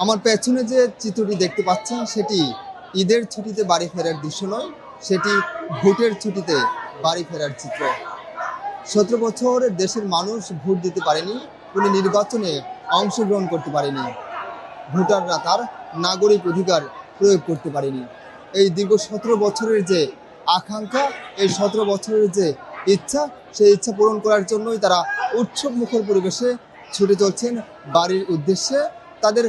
আমার পেছনে যে চিত্রটি দেখতে পাচ্ছেন সেটি ঈদের ছুটিতে বাড়ি ফেরার দৃশ্য নয়, সেটি ভোটের ছুটিতে বাড়ি ফেরার চিত্র। 17 বছর দেশের মানুষ ভোট দিতে পারেনি, কোনো নির্বাচনে অংশগ্রহণ করতে পারেনি, ভোটাররা তার নাগরিক অধিকার প্রয়োগ করতে পারেনি। এই দীর্ঘ 17 বছরের যে আকাঙ্ক্ষা, এই 17 বছরের যে ইচ্ছা, সেই ইচ্ছা পূরণ করার জন্যই তারা উৎসব মুখর পরিবেশে ছুটে চলছেন বাড়ির উদ্দেশ্যে। তাদের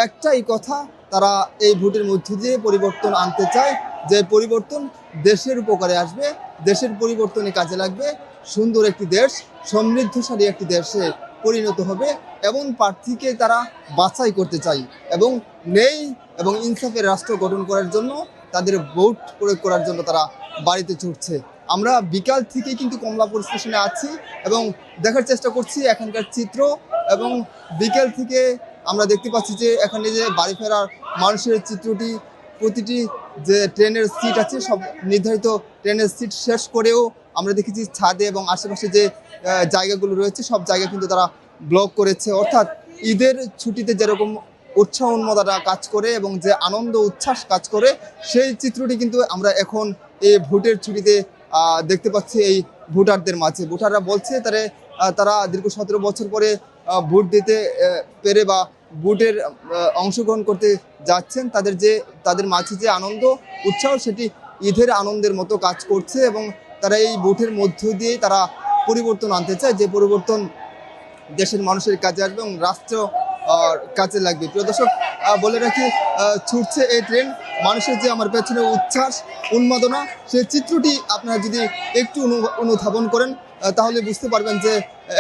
একটাই কথা, তারা এই ভোটের মধ্য দিয়ে পরিবর্তন আনতে চায়, যে পরিবর্তন দেশের উপকারে আসবে, দেশের পরিবর্তনে কাজে লাগবে, সুন্দর একটি দেশ, সমৃদ্ধশালী একটি দেশে পরিণত হবে। এমন প্রার্থীকে তারা বাছাই করতে চায় এবং নেই এবং ইনসাফের রাষ্ট্র গঠন করার জন্য তাদের ভোট প্রয়োগ করার জন্য তারা বাড়িতে ছুটছে। আমরা বিকাল থেকে কিন্তু কমলাপুর স্টেশনে আছি এবং দেখার চেষ্টা করছি এখানকার চিত্র। এবং বিকেল থেকে আমরা দেখতে পাচ্ছি যে এখানে যে বাড়ি ফেরার মানুষের চিত্রটি, প্রতিটি যে ট্রেনের সিট আছে সব নির্ধারিত ট্রেনের সিট শেষ করেও আমরা দেখেছি ছাদে এবং আশেপাশে যে জায়গাগুলো রয়েছে সব জায়গা কিন্তু তারা ব্লক করেছে। অর্থাৎ ঈদের ছুটিতে যেরকম উৎসাহ উন্মাদনা কাজ করে এবং যে আনন্দ উচ্ছ্বাস কাজ করে, সেই চিত্রটি কিন্তু আমরা এখন এই ভোটের ছুটিতে দেখতে পাচ্ছি এই ভোটারদের মাঝে। ভোটাররা বলছে তারা দীর্ঘ 17 বছর পরে ভোট দিতে পেরে বা ভোটের অংশগ্রহণ করতে যাচ্ছেন। তাদের মাঝে যে আনন্দ উৎসাহ, সেটি ঈদের আনন্দের মতো কাজ করছে এবং তারা এই ভোটের মধ্য দিয়ে তারা পরিবর্তন আনতে চায়, যে পরিবর্তন দেশের মানুষের কাজে আসবে এবং রাষ্ট্র কাজে লাগবে। প্রিয় দর্শক, বলে রাখি, ছুটছে এই ট্রেন, মানুষের যে আমার পেছনে উচ্ছ্বাস উন্মাদনা, সেই চিত্রটি আপনারা যদি একটু অনুধাবন করেন তাহলে বুঝতে পারবেন যে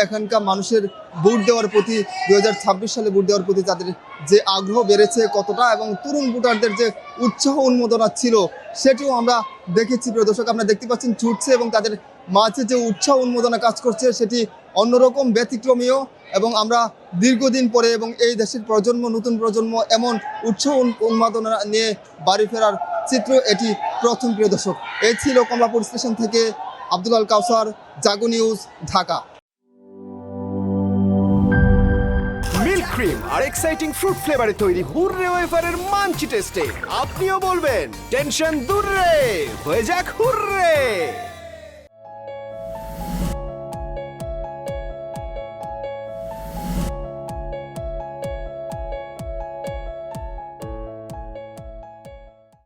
এখানকার মানুষের ভোট দেওয়ার প্রতি 2026 সালে ভোট দেওয়ার প্রতি তাদের যে আগ্রহ বেড়েছে কতটা, এবং তরুণ ভোটারদের যে উৎসাহ উন্মাদনা ছিল সেটিও আমরা দেখেছি। প্রিয় দর্শক, আপনারা দেখতে পাচ্ছেন ছুটছে এবং তাদের মাঝে যে উৎসাহ উন্মাদনা কাজ করছে সেটি অন্যরকম, ব্যতিক্রমীয়। এবং আমরা দীর্ঘদিন পরে এবং এই দেশের প্রজন্ম, নতুন প্রজন্ম এমন উৎসাহ উন্মাদনা নিয়ে বাড়ি ফেরার চিত্র এটি প্রথম। প্রিয় দর্শক, এই ছিল কমলাপুর স্টেশন থেকে আব্দুল আল কাউসার, জাগো নিউজ, ঢাকা। মিল্ক ক্রিম আর এক্সাইটিং ফ্রুট ফ্লেভারে তৈরি হুররে ওয়েফারের মাঞ্চি টেস্টে আপনিও বলবেন টেনশন দূর রে, হয়ে যাক হুররে।